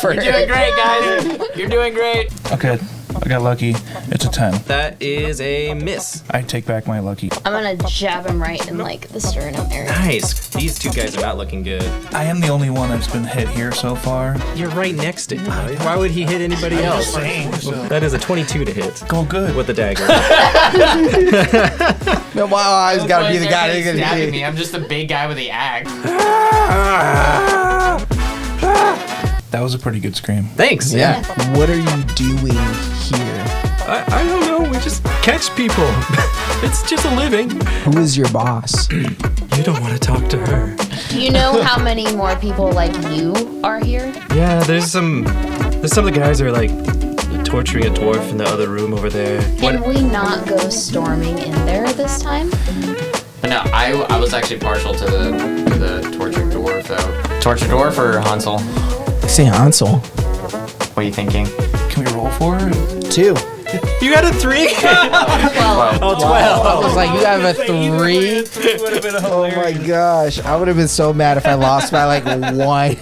for You're doing great, guys. You're doing great. Okay, I got lucky. It's a 10. That is a miss. I take back my lucky. I'm gonna jab him right in like the sternum area. Nice. These two guys are not looking good. I am the only one that's been hit here so far. You're right next to him. Why would he hit anybody else? That is a 22 to hit. Go good. With the dagger. No, well, I was gotta be the guy that's gonna stabbing be. me. I'm just the big guy with the axe. That was a pretty good scream. Thanks. Yeah. What are you doing here? I don't know. We just catch people. It's just a living. Who is your boss? You don't want to talk to her. Do you know how many more people like you are here? Yeah, there's some of the guys that are like torturing a dwarf in the other room over there. Can we not go storming in there this time? No, I was actually partial to the tortured dwarf though. Tortured dwarf or Hansel? Say Hansel. What are you thinking? Can we roll for it? 2. You got a 3? Well, Oh, 12. I was like, you have a 3? 3 would have been Oh my gosh. I would have been so mad if I lost by like 1.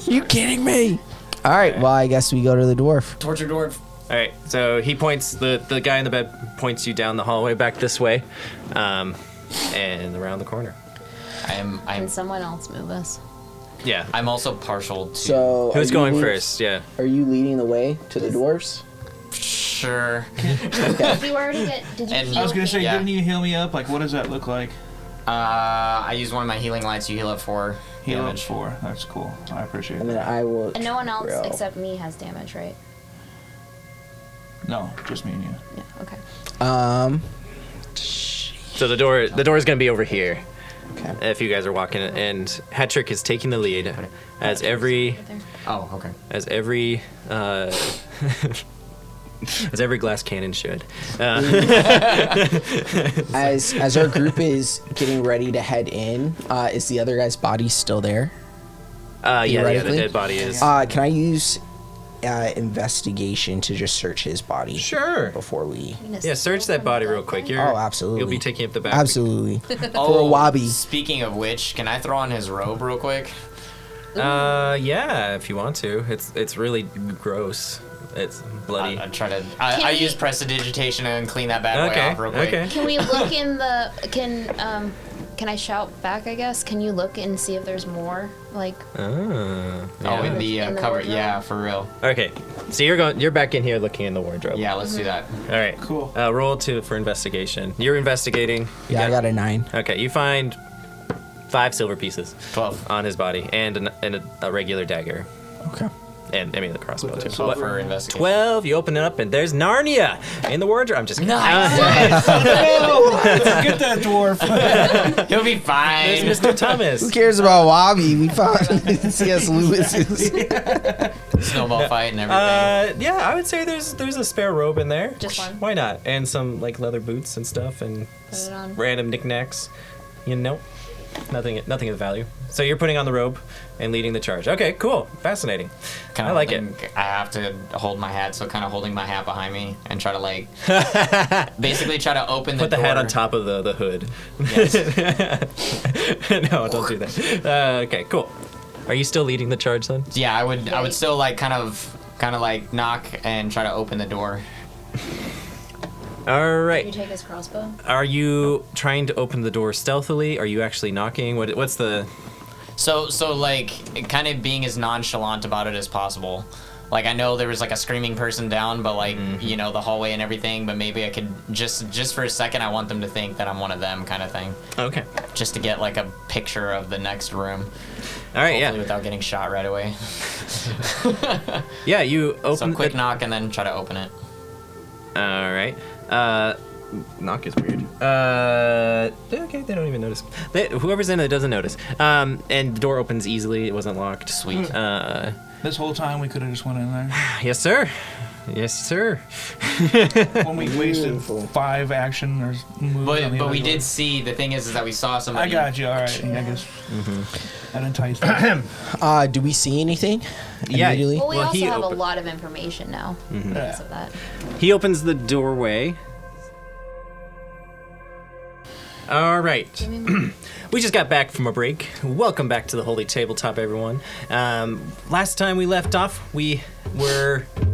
You kidding me? All right, well, I guess we go to the dwarf. Tortured dwarf. All right, so he points, the guy in the bed points you down the hallway back this way, and around the corner. can someone else move us? Yeah. I'm also partial to. So, Who's going first? Yeah. Are you leading the way to the dwarves? Sure. Did you already get? Did you? And heal I was gonna say, Yeah. didn't you heal me up? Like, what does that look like? I use one of my healing lights. You heal up 4 Heal up damage. 4. That's cool. I appreciate And that. then I will. And no one else Bro. except me has damage, right? No, just me and you. Yeah. Okay. So the door is gonna be over here. Okay. If you guys are walking, and Hattrick is taking the lead, as every Oh, okay. as every as every glass cannon should. As our group is getting ready to head in, is the other guy's body still there? Yeah, the Theoretically? dead body is. Can I use investigation to just search his body? Sure. Before we. Yeah, search that body real quick. Oh, absolutely. You'll be taking up the back. Absolutely. Oh, For a wobby. Speaking of which, can I throw on his robe real quick? Yeah, if you want to. It's really gross. It's bloody. I try to. I use prestidigitation and clean that bad boy off real quick. Okay. Can we look in the? Can I shout back? I guess. Can you look and see if there's more? Like. Oh. Oh, in the In the cover. wardrobe? Yeah, for real. Okay. So you're back in here looking in the wardrobe. Yeah, let's do that. All right. Cool. Roll 2 for investigation. You're investigating. Yeah, I got a 9. Okay, you find 5 silver pieces 12. on his body and a regular dagger. Okay. And I mean the crossbow too. What for investigation? 12. You open it up and there's Narnia in the wardrobe. I'm just kidding. Nice. Get that dwarf. He'll be fine. There's Mr. Thomas. Who cares about Wobby? We found C.S. Lewis's. Snowball fight and everything. Yeah, I would say there's a spare robe in there. Just one? Why not? And some like leather boots and stuff and Put it on. random knickknacks. You know, nothing of value. So you're putting on the robe and leading the charge. Okay, cool, fascinating. Kinda I like it. I have to hold my hat, so kind of holding my hat behind me and try to like, basically try to open the Put the door. hat on top of the hood. Yes. No, don't do that. Okay, cool. Are you still leading the charge then? Yeah, I would still like kind of like knock and try to open the door. All Did you right. take his crossbow? Are you trying to open the door stealthily? Are you actually knocking? What's the? So like kind of being as nonchalant about it as possible. Like I know there was like a screaming person down, but like you know the hallway and everything. But maybe I could just for a second, I want them to think that I'm one of them, kind of thing. Okay. Just to get like a picture of the next room. All right. Hopefully Yeah. without getting shot right away. Yeah. You open. So quick knock and then try to open it. All right. Knock is weird. Okay, they don't even notice. Whoever's in it doesn't notice. And the door opens easily. It wasn't locked. Sweet. This whole time we could have just went in there. Yes, sir. Yes, sir. When we wasted 5 action or moves on the But other we door. did see, the thing is that we saw I somebody. got you. All right. I guess that enticed me. Do we see anything? Yeah. Immediately? Well, we Well, also he have a opened- lot of information now because of that. He opens the doorway. All right. We just got back from a break. Welcome back to the Holy Tabletop, everyone. Last time we left off, we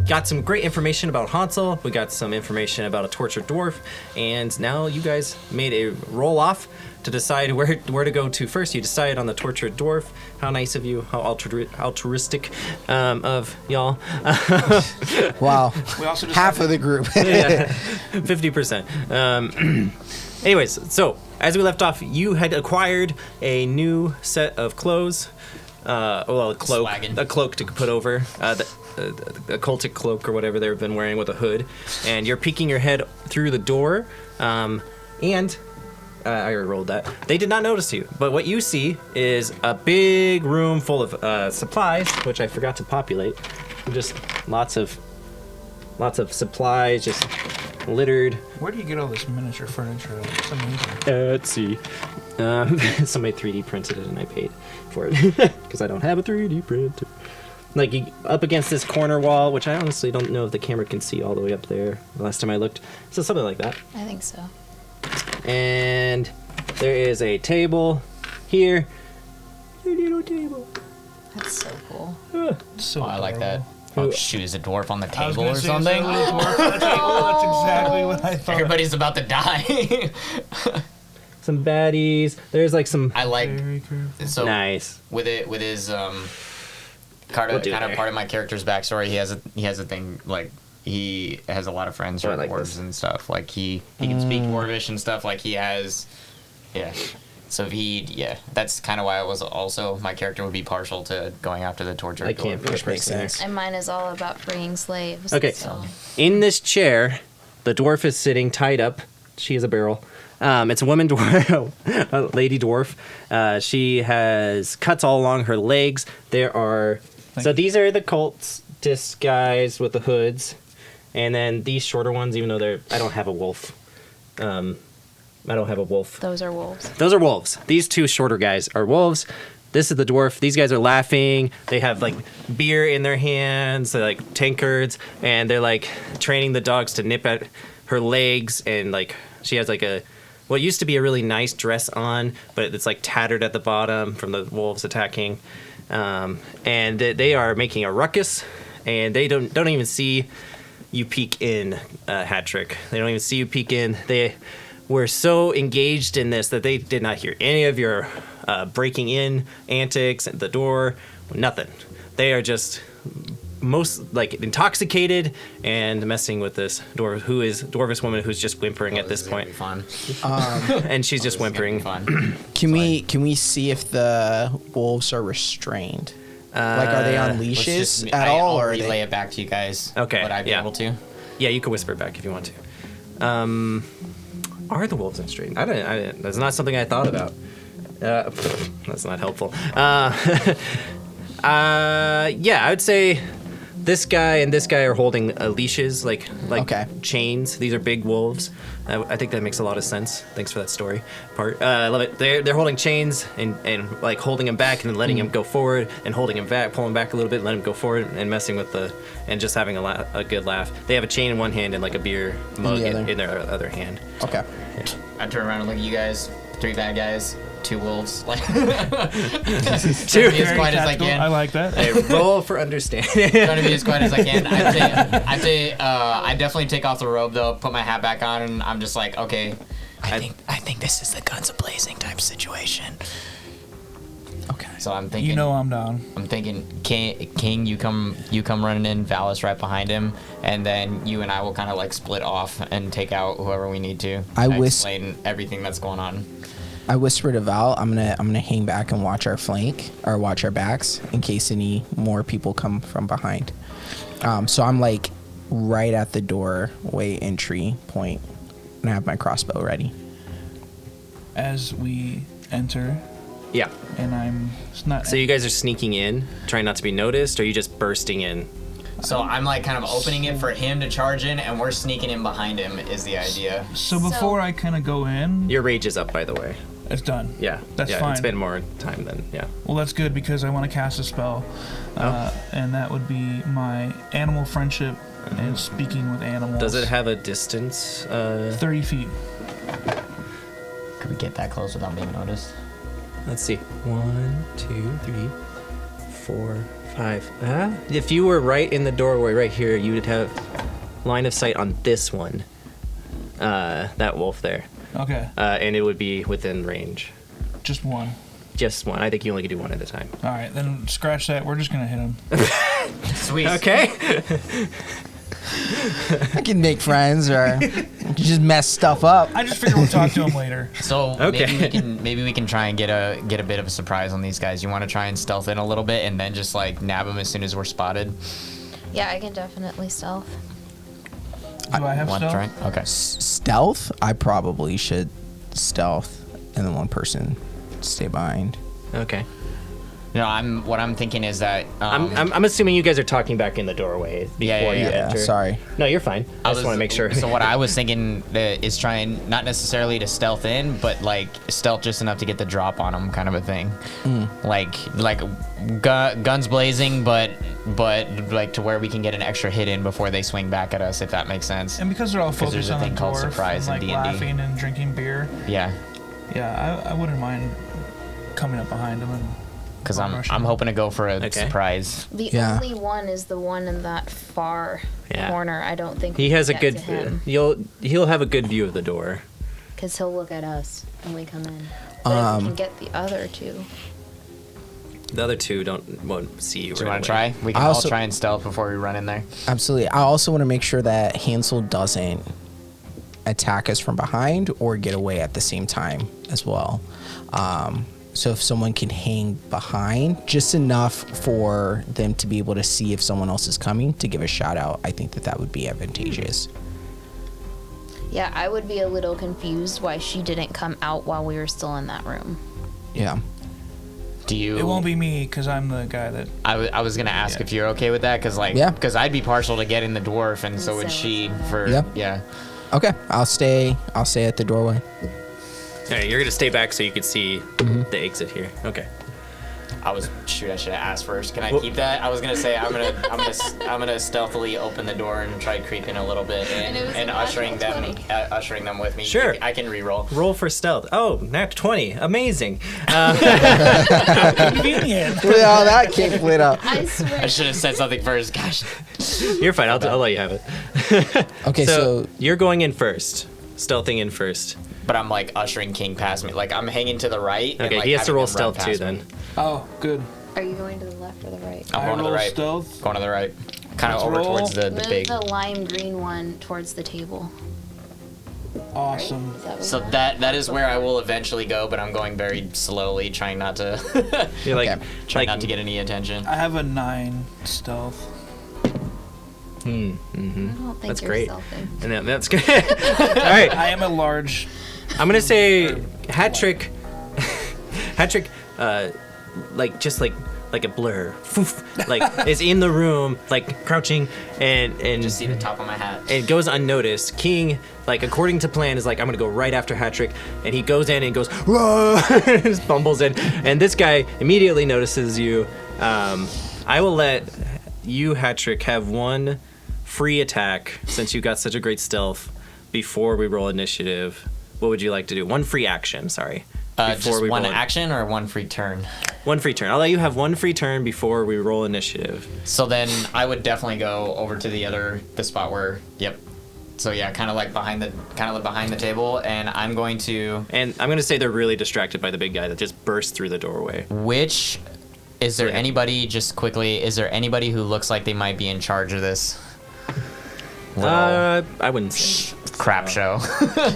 got some great information about Hansel. We got some information about a tortured dwarf, and now you guys made a roll off to decide where to go to first. You decided on the tortured dwarf. How nice of you. How altruistic of y'all. Wow. We also Half of the group. 50%. Anyways, so as we left off, you had acquired a new set of clothes. A cloak. Swaggin'. A cloak to put over. A cultic cloak or whatever they've been wearing with a hood. And you're peeking your head through the door. I already rolled that. They did not notice you, but what you see is a big room full of supplies, which I forgot to populate. Just lots of supplies, just littered. Where do you get all this miniature furniture? It's amazing. Etsy. Somebody 3D printed it and I paid for it because I don't have a 3D printer. Like up against this corner wall, which I honestly don't know if the camera can see all the way up there. The last time I looked, so something like that. I think so. And there is a table here. A little table. That's so cool. So I like that. Oh. Oh shoot, is a dwarf on the I was table gonna or say, something? is there a little dwarf on the table? That's exactly what I thought. Everybody's about to die. Some baddies. There's like some I like Very careful. so nice. with his kind We'll do of there. part of my character's backstory. He has a thing like he has a lot of friends who Oh, I are like dwarves this. and stuff. Like he can speak dwarvish and stuff. Like he has, yeah. So that's kind of why I was also my character would be partial to going after the tortured I can't dwarf. Which makes sense. And mine is all about freeing slaves. Okay. So. In this chair, the dwarf is sitting tied up. She is a barrel. It's a woman dwarf, a lady dwarf. She has cuts all along her legs. These are the cultist guys with the hoods, and then these shorter ones. Even though I don't have a wolf. I don't have a wolf. Those are wolves. Those are wolves. These two shorter guys are wolves. This is the dwarf. These guys are laughing. They have like beer in their hands. They're like tankards, and they're like training the dogs to nip at her legs. And like she has like what used to be a really nice dress on, but it's like tattered at the bottom from the wolves attacking. And they are making a ruckus, and they don't even see you peek in, Hat-Trick. They don't even see you peek in. They were so engaged in this that they did not hear any of your breaking in antics at the door. Nothing. They are just most like intoxicated and messing with this dwarvish woman who's just whimpering at this point. Fun. And she's just whimpering. Fun. Can we see if the wolves are restrained? Like, are they on leashes at all, or I'll are relay they? it back to you guys. Okay, Would I be yeah. able to? Yeah, you can whisper back if you want to. Are the wolves restrained? I didn't. That's not something I thought about. That's not helpful. Yeah, I would say this guy and this guy are holding leashes, like Okay. chains. These are big wolves. I think that makes a lot of sense. Thanks for that story part. I love it. They're holding chains and like holding him back and then letting him go forward and holding him back, pulling back a little bit, letting him go forward and messing with and just having a good laugh. They have a chain in one hand and like a beer mug the other. in their other hand. Okay. I turn around and look at you guys. 3 bad guys, 2 wolves. Like Two. trying to be as quiet as I Tactical. can. I like that. Hey, roll for understanding. Trying to be as quiet as I can. I definitely take off the robe though, put my hat back on, and I'm just like, okay. I think this is the guns a blazing type situation. Okay. So I'm thinking. You know I'm down. I'm thinking, King, you come running in, Valis right behind him, and then you and I will kind of like split off and take out whoever we need to. Explain everything that's going on. I whisper to Val, I'm gonna hang back and watch our flank or watch our backs in case any more people come from behind. So I'm like right at the doorway entry point, and I have my crossbow ready. As we enter, Yeah. and I'm it's not. So you guys are sneaking in, trying not to be noticed, or are you just bursting in? So I'm like kind of opening it for him to charge in, and we're sneaking in behind him is the idea. So before I kind of go in, Your rage is up, by the way. it's done. Yeah. That's yeah, fine. It's been more time than, yeah. Well, that's good because I want to cast a spell, and that would be my animal friendship and speaking with animals. Does it have a distance? 30 feet? Could we get that close without being noticed. Let's see. 1, 2, 3, 4, 5. If you were right in the doorway right here, you would have line of sight on this one. That wolf there. Okay, And it would be within range. just one. Just one. I think you only can do one at a time. All right, then scratch that. We're just gonna hit him. Sweet. Okay. I can make friends or just mess stuff up. I just figure we'll talk to him later. So Okay. maybe we can try and get a bit of a surprise on these guys. You want to try and stealth in a little bit and then just like nab them as soon as we're spotted. Yeah, I can definitely stealth. Do I have Want to stealth? try? Okay. Stealth? I probably should stealth, and then one person stay behind. Okay. No, what I'm thinking is that I'm assuming you guys are talking back in the doorway before Yeah, you Yeah, enter. sorry. No, you're fine. I just want to make sure. So what I was thinking is trying not necessarily to stealth in, but like stealth just enough to get the drop on them, kind of a thing. Like guns blazing, but like to where we can get an extra hit in before they swing back at us, if that makes sense. And because they're all 'Cause there's focused a on the thing called dwarf surprise and in like D&D. laughing and drinking beer, Yeah, yeah, I wouldn't mind coming up behind him and. because rushing I'm him. hoping to go for a Okay. surprise. The Yeah. only one is the one in that far Yeah. corner. I don't think He we has a can good. get to him He'll have a good view of the door. because he'll look at us when we come in. But if we can get the other two. The other two won't see you. Do you right want to away. try? We can I all also- try and stealth before we run in there. Absolutely. I also want to make sure that Hansel doesn't attack us from behind or get away at the same time as well. So if someone can hang behind just enough for them to be able to see if someone else is coming to give a shout out, I think that would be advantageous. Yeah, I would be a little confused why she didn't come out while we were still in that room. Yeah. Do you? It won't be me because I'm the guy that. I was gonna ask Yeah. if you're okay with that, because Yeah. I'd be partial to getting the dwarf, and so would she. For Yeah. Okay. I'll stay at the doorway. All right, you're gonna stay back so you can see the exit here. Okay. I should have asked first. Can I keep that? I was gonna say I'm gonna stealthily open the door and try creeping a little bit And it was and a ushering them natural 20. ushering them with me. Sure. I can re-roll. Roll for stealth. Oh, nat 20. Amazing. Convenient. Well, that kick lit up. I swear. I should have said something first. Gosh. You're fine. I'll let you have it. Okay, so you're going in first. Stealthing in first. But I'm like ushering King past me. Like I'm hanging to the right. and, Okay, like, he has to having roll him run stealth too past then. me. Oh, good. Are you going to the left or the right? I'm I going to the roll right. stealth. Going to the right. Kind of Let's over roll. towards the Move big. the lime green one towards the table. Awesome. Is that what So you want? that is where I will eventually go, but I'm going very slowly, trying not to You're like, Okay. trying not to get any attention. I have a 9 stealth. I don't think That's you're great. stealthing. and that's good. All right. I am a large. I'm gonna say hat trick, like just like a blur, Foof. Like is in the room, like crouching and Just see the top of my hat. it goes unnoticed. King, like according to plan, is like I'm gonna go right after Hattrick, and he goes in and goes whoa, just bumbles in, and this guy immediately notices you. I will let you, Hattrick, have one free attack since you got such a great stealth before we roll initiative. What would you like to do? One free action, sorry. Just one roll action or one free turn. One free turn. I'll let you have one free turn before we roll initiative. So then I would definitely go over to the spot where. Yep. So yeah, kind of like behind the table, and I'm going to. And I'm gonna say they're really distracted by the big guy that just burst through the doorway. Which is there Yeah. anybody? Just quickly, is there anybody who looks like they might be in charge of this? Little I wouldn't say. crap show.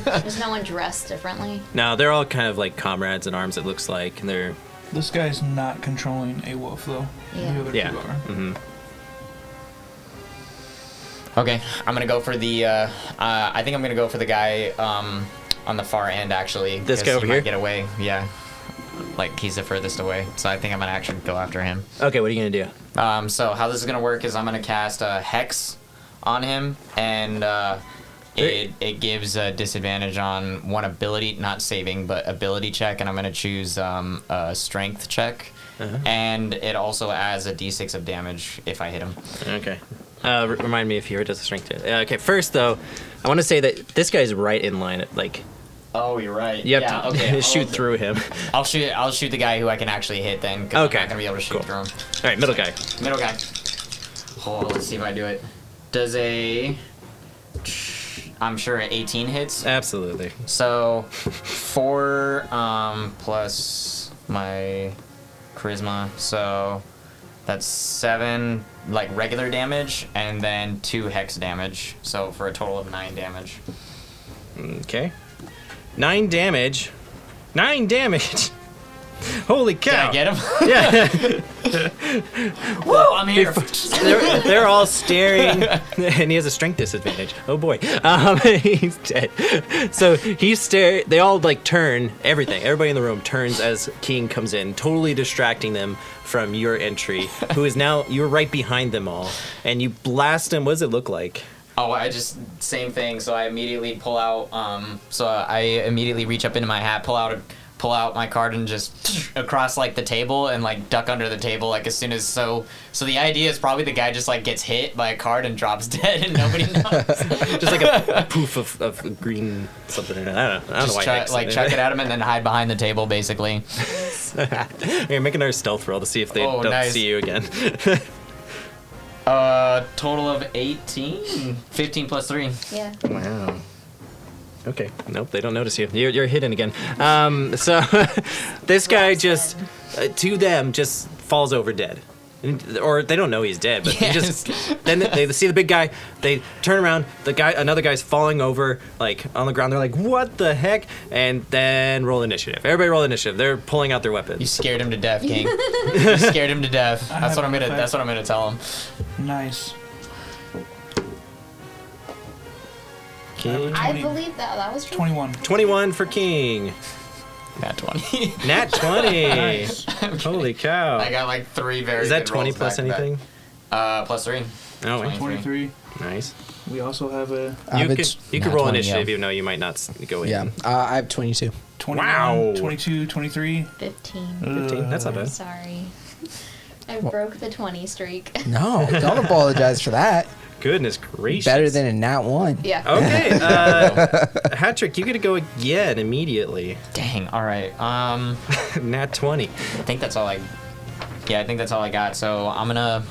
There's no one dressed differently. No, they're all kind of like comrades in arms. It looks like, and they're This guy's not controlling a wolf though. Yeah. The other yeah. two are. Mm-hmm. Okay, I'm gonna go for the. I think I'm gonna go for the guy on the far end actually. This 'cause guy he over might here? Get away, yeah. Like he's the furthest away, so I think I'm gonna actually go after him. Okay, what are you gonna do? So how this is gonna work is I'm gonna cast a hex on him, and it gives a disadvantage on one ability, not saving, but ability check, and I'm gonna choose a strength check, and it also adds a d6 of damage if I hit him. Okay. Remind me if he does a strength check. Okay, first though, I want to say that this guy's right in line, like Oh, you're right. You have yeah, to okay. shoot through him. I'll shoot the guy who I can actually hit then. 'Cause Okay. I'm not gonna be able to shoot Cool. through him. All right, middle guy. Middle guy. Oh, let's see if I do it. Does I'm sure 18 hits. Absolutely. So 4 plus my charisma, so that's 7 like regular damage, and then 2 hex damage. So for a total of 9 damage. Okay. 9 damage. 9 damage. Holy Did cow! I get him? Yeah. Woo! I'm here. they're all staring, and he has a strength disadvantage. Oh boy, he's dead. So they all like turn. Everybody in the room turns as King comes in, totally distracting them from your entry. Who is now you're right behind them all, and you blast him. What does it look like? Oh, same thing. So I immediately pull out. I immediately reach up into my hat, pull out my card, and just across like the table and like duck under the table like as soon as so the idea is probably the guy just like gets hit by a card and drops dead and nobody knows. Just like a poof of green something. I don't know Just why. chuck it at him and then hide behind the table basically. Here, make another stealth roll to see if they don't nice. see you again. Total of 18. 15 plus 3. Yeah. Wow. Okay. Nope, they don't notice you. You're hidden again. So this guy just, to them, just falls over dead. Or they don't know he's dead, but he just. Then they see the big guy. They turn around. Another guy's falling over, like on the ground. They're like, "What the heck?" And then roll initiative. Everybody roll initiative. They're pulling out their weapons. You scared him to death, King. You scared him to death. That's what I'm gonna tell him. Nice. King. I believe that was true. 21. 21 for King. Nat 20. Nat 20. Nice. Holy cow. I got like 3 very Is that good 20 rolls plus back to back. anything? Plus 3. Oh, wait. 23. Nice. We also have a You could Nat roll 20, initiative yeah. even though you might not go in. Yeah, I have 22. 21, Wow. 22, 23. 15. 15. That's not bad. Sorry. I broke the 20 streak. No, don't apologize for that. Goodness gracious. Better than a nat 1. Yeah. Okay, Hatrick, you get to go again immediately. Dang. All right. Nat 20. I think that's all I got. So I'm gonna.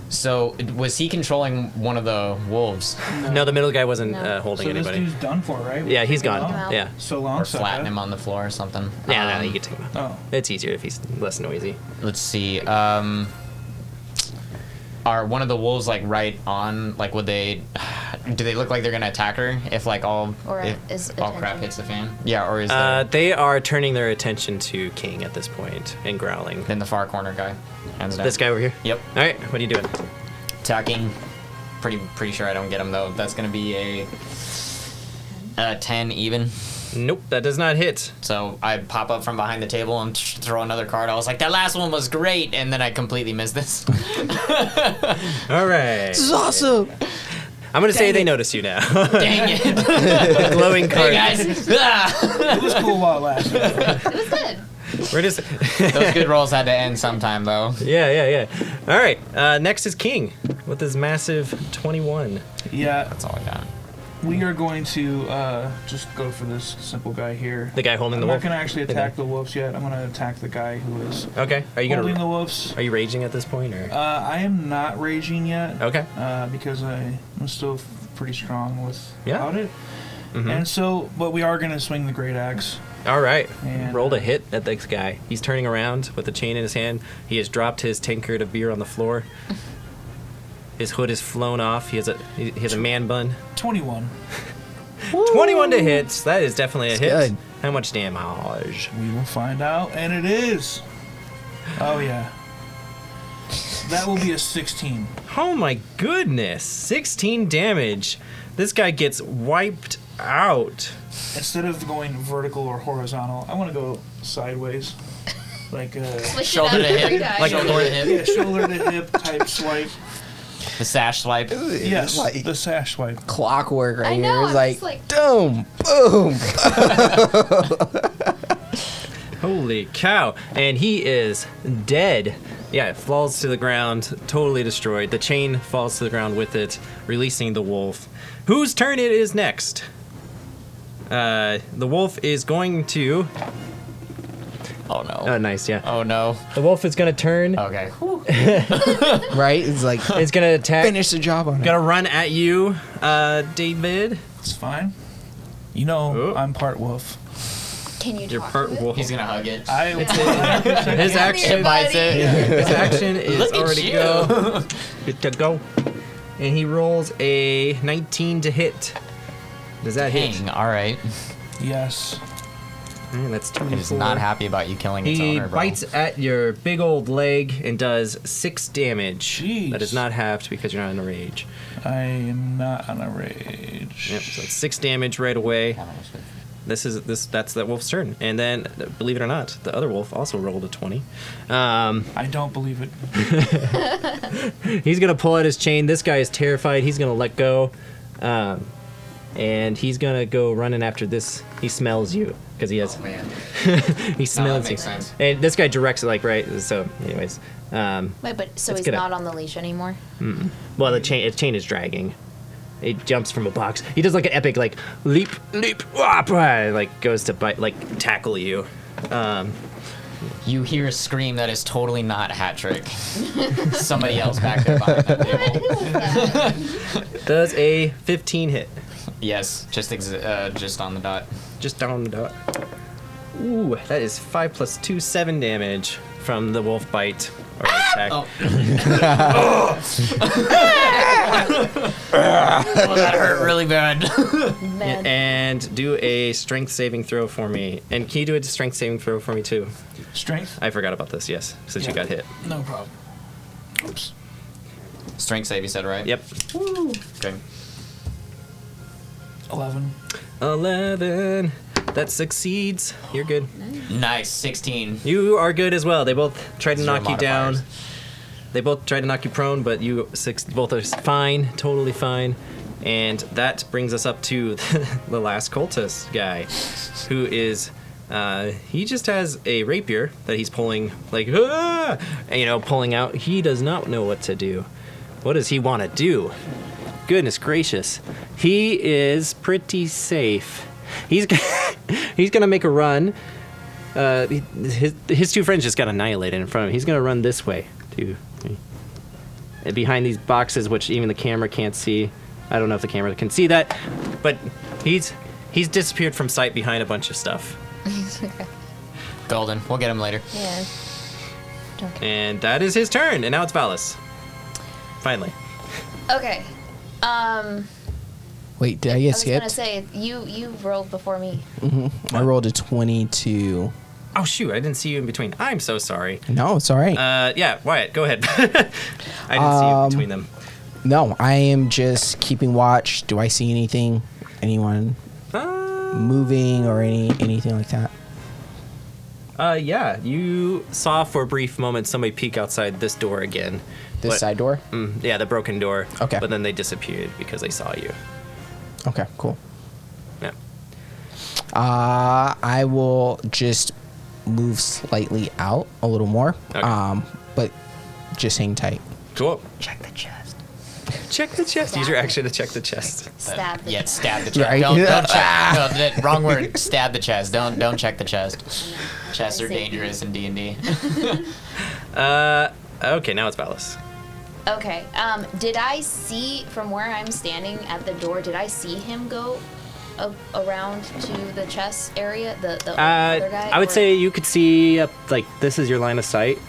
So was he controlling one of the wolves No, the middle guy wasn't No. holding So anybody. this dude's done for, right? Yeah, he's gone. Wow. Yeah. So long, or sucker. flatten him on the floor or something? Yeah, no, you can take him out. Oh. It's easier if he's less noisy. Let's see. Are one of the wolves like right on? Like, do they look like they're gonna attack her if like all Or if is all crap attention- hits the fan? Yeah, or is there They are turning their attention to King at this point and growling. in the far corner guy? Hands down. This guy over here? Yep. All right, what are you doing? Attacking. Pretty sure I don't get him though. That's gonna be a 10 even. Nope, that does not hit. So I pop up from behind the table and throw another card. I was like, that last one was great, and then I completely missed this. All right. This is awesome. I'm going to say they notice you now. Dang it. Glowing card. Hey guys. Ah! It was cool while it lasted. It was good. We're just. Those good rolls had to end sometime though. Yeah. All right. Next is King with his massive 21. Yeah, That's all I got. we are going to just go for this simple guy here. The guy holding I'm the not wolf. going to actually attack the wolves yet. I'm going to attack the guy who is Okay. Are you holding gonna? the wolves. Are you raging at this point or? I am not raging yet. Okay. Because I'm still pretty strong without it. Mhm. And so, but we are going to swing the great axe. All right. And, Rolled a hit at this guy. He's turning around with a chain in his hand. He has dropped his tankard of beer on the floor. His hood is flown off. He has a man bun. 21. 21 to hit. That is definitely a hit. good. How much damage? We will find out, and it is. Oh yeah. That will be a 16. Oh my goodness. 16 damage. This guy gets wiped out. Instead of going vertical or horizontal, I want to go sideways, like Switch Shoulder it to up every hip. time. Like shoulder to hip. yeah, shoulder to hip type swipe. The sash swipe. Yes, like the sash swipe. clockwork right I know, here. It's I'm like, just like- boom, boom. Holy cow. And he is dead. Yeah, it falls to the ground, totally destroyed. The chain falls to the ground with it, releasing the wolf. Whose turn it is next? The wolf is going to. Oh no. Oh, nice, yeah. Oh no. The wolf is going to turn. Okay. Right? It's like It's going to attack. finish the job on it. Gonna run at you, David. It's fine. You know, Oh. I'm part wolf. Can you You're talk part to it? wolf. He's gonna hug it. His Come action. here, bites buddy. it. His action is Look at already you. go. Good to go. And he rolls a 19 to hit. Does that hit? Dang. All right. Yes. That's 2 It is not happy about you killing its He owner, bro. bites at your big old leg and does 6 damage. Jeez. That is not halved because you're not in a rage. I am not on a rage. Yep, so it's 6 damage right away. That's that wolf's turn. And then, believe it or not, the other wolf also rolled a 20. I don't believe it. He's gonna pull out his chain. This guy is terrified. He's gonna let go, and he's gonna go running after this. He smells you because he has. Oh man. He smells makes you. sense. And this guy directs it like right. So, anyways, Wait, but so It's he's gonna- not on the leash anymore? well, the chain is dragging. It jumps from a box. He does like an epic like leap, whop, and, like goes to bite, like tackle you. You hear a scream that is totally not Hat Trick. Somebody else back there behind that table. Does a 15 hit? Yes, just on the dot. Just down the dot. Ooh, that is 5 plus 2, 7 damage from the wolf bite or attack. Oh. Oh, that hurt really bad. Man. And do a strength saving throw for me. And can you do a strength saving throw for me too? Strength? I forgot about this, yes, since you got hit. No problem. Oops. Strength save, you said, right? Yep. Okay. 11. 11. That succeeds. You're good. Nice, 16. You are good as well. They both tried to Zero knock you down. modifiers. They both tried to knock you prone, but both are fine, totally fine. And that brings us up to the last cultist guy, who is, he just has a rapier that he's pulling, like, pulling out. He does not know what to do. What does he want to do? Goodness gracious. He is pretty safe. He's gonna make a run. His two friends just got annihilated in front of him. He's gonna run this way too, behind these boxes, which even the camera can't see. I don't know if the camera can see that, but he's disappeared from sight behind a bunch of stuff. Golden. We'll get him later. Yeah. Don't care. And that is his turn. And now it's Valis. Finally. Okay. Wait, did I get I was gonna skipped? say you rolled before me. I rolled a 22. Oh shoot! I didn't see you in between. I'm so sorry. No, it's all right. Yeah, Wyatt, go ahead. I didn't see you between them. No, I am just keeping watch. Do I see anything? Anyone moving or anything like that? Yeah, you saw for a brief moment somebody peek outside this door again. This But- side door? Yeah, the broken door. Okay. But then they disappeared because they saw you. Okay, cool. Yeah. I will just move slightly out a little more. Okay. But just hang tight. Cool. Check the chest. Check the chest. Use your action to check the chest. Stab the Yeah, chest. stab the chest. Right. Don't check. No, wrong word. Stab the chest. Don't check the chest. Chests are dangerous in D&D. Okay, now it's Valis. Okay. Did I see from where I'm standing at the door? Did I see him go around to the chest area? The other guy. I would or- say you could see like this is your line of sight.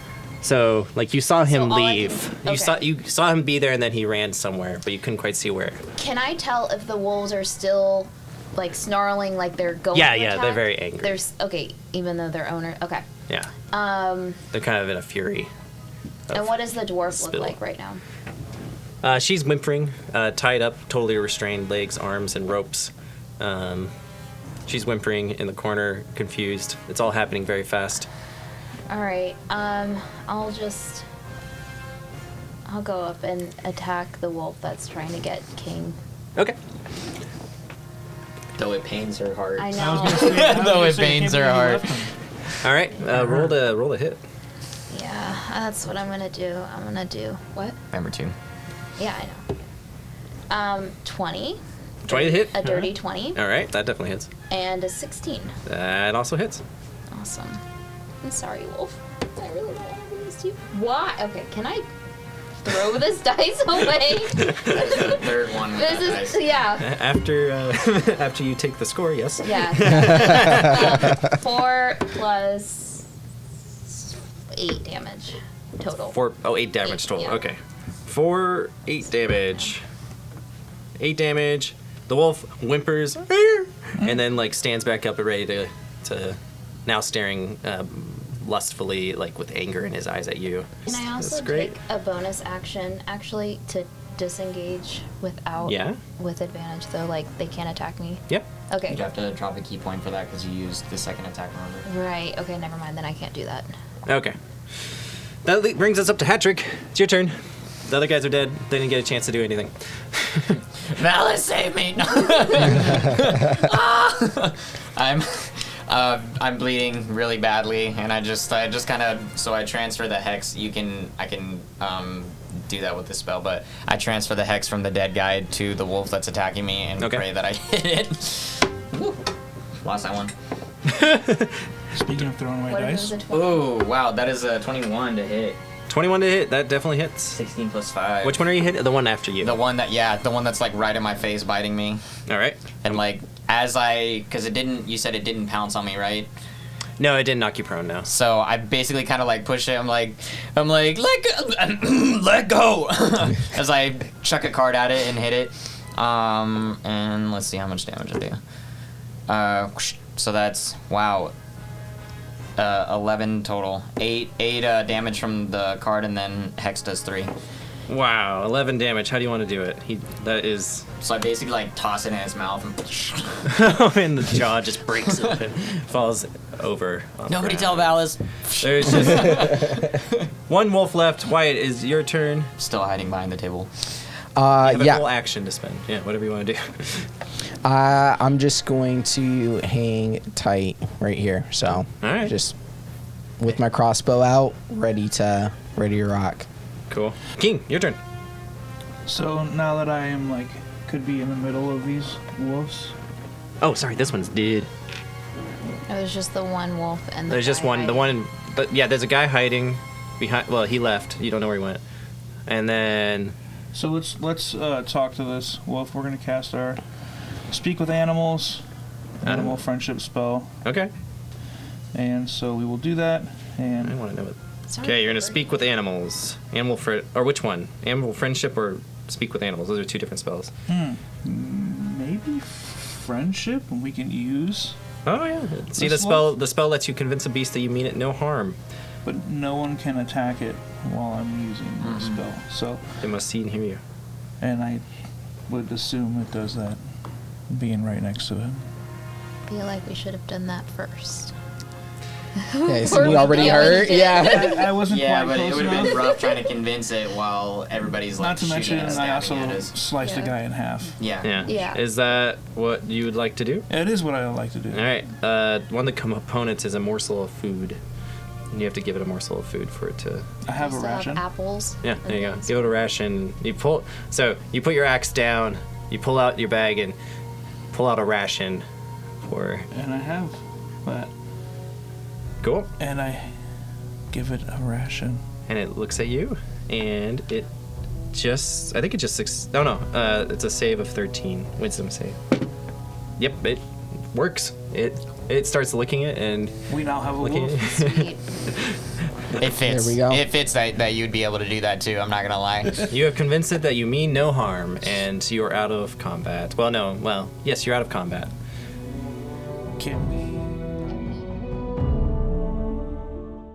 So like you saw him So all I leave. can- You saw him be there and then he ran somewhere, but you couldn't quite see where. Can I tell if the wolves are still like snarling, like they're going? Yeah, to yeah, they're attack? very angry. There's okay, even though they're owner. Okay. Yeah. They're kind of in a fury. And what does the dwarf Spill. look like right now? She's whimpering, tied up, totally restrained, legs, arms, and ropes. She's whimpering in the corner, confused. It's all happening very fast. All right. I'll go up and attack the wolf that's trying to get King. Okay. Though it pains her heart. I I was know. gonna say, I was Though gonna it say, I pains can't her believe you heart. left him. All right. Roll a hit. Yeah, that's what I'm gonna do. I'm gonna do what? Number 2. Yeah, I know. 20. 20 to hit? A dirty 20 All right, that definitely hits. and a 16. That also hits. Awesome. I'm sorry, Wolf. I really don't want to lose to you. Why? Okay, can I throw this dice away? The third one with that This dice. is, yeah. After you take the score, yes. Yeah. 4 plus 8 damage total. 8 damage total. Yeah. Okay. 8 damage. 8 damage. The wolf whimpers and then like stands back up and ready to now staring lustfully, like with anger in his eyes at you. Can I also That's great. take a bonus action actually to disengage without with advantage though? Like they can't attack me. Yep. Okay. You have to drop a key point for that because you used the second attack, remember? Right. Okay. Never mind. Then I can't do that. Okay. That brings us up to Hattrick. It's your turn. The other guys are dead. They didn't get a chance to do anything. Malice, save me! I'm bleeding really badly, and I just kind of so I transfer the hex. I can do that with the spell, but I transfer the hex from the dead guy to the wolf that's attacking me, and pray that I hit it. Woo. Lost that one. Speaking of throwing away What if it dice, was a 20? Oh wow, that is a 21 to hit. 21 to hit. That definitely hits. 16 plus 5. Which one are you hitting? The one after you. The one that's like right in my face, biting me. All right. And like because you said it didn't pounce on me, right? No, it didn't knock you prone. No. So I basically kind of like push it. I'm like, let go, as I chuck a card at it and hit it. And let's see how much damage I do. So that's 11 total. 8 damage from the card, and then Hex does 3. Wow, 11 damage. How do you want to do it? That is. So I basically like toss it in his mouth and And the jaw just breaks open, falls over. on the nobody ground. tell Valis. There's just one wolf left. Wyatt, is your turn. Still hiding behind the table. You have a Yeah. full action to spend. Yeah, whatever you want to do. I'm just going to hang tight right here. So, All right. just with my crossbow out, ready to rock. Cool. King, your turn. so now that I am like could be in the middle of these wolves, Oh, sorry, this one's dead. It was just the one wolf and the There's just guy one. The hiding. one. Yeah, there's a guy hiding behind. Well, he left. You don't know where he went. And then. so let's talk to this wolf. We're gonna cast our speak with animals, animal friendship spell, Okay. and so we will do that. I And want to know what. Sorry. Okay, you're gonna speak with animals. Or which one? Animal friendship or speak with animals? Those are two different spells. maybe friendship we can use, Oh yeah. See, This the spell. wolf? The spell lets you convince a beast that you mean it no harm. but no one can attack it while I'm using the spell. So, They must see and hear you. and I would assume it does that, being right next to it. I feel like we should have done that first. Okay, so Or we we already already heard. did. Yeah. I wasn't Yeah, quite but it close would have enough. been rough trying to convince it while everybody's like Not to mention, shooting and I stabbing also at us. sliced a Yeah. guy in half. Yeah. Yeah. Yeah. Is that what you would like to do? It is what I like to do. All right. One of the components is a morsel of food. And you have to give it a morsel of food for it to. I have a Still ration. apples. Yeah, there you go. and Give it a ration. So you put your axe down. You pull out your bag and pull out a ration for. And I have that. Cool. And I give it a ration. And it looks at you, and it just. I think it just six. Oh no. It's a save of 13. Wisdom save. Yep, it works. It starts licking it and We now have a licking wolf. it. Sweet. It fits. There we go. It fits that you'd be able to do that too. I'm not gonna lie. You have convinced it that you mean no harm, and you are out of combat. Well, no. Well, yes, you're out of combat. Can we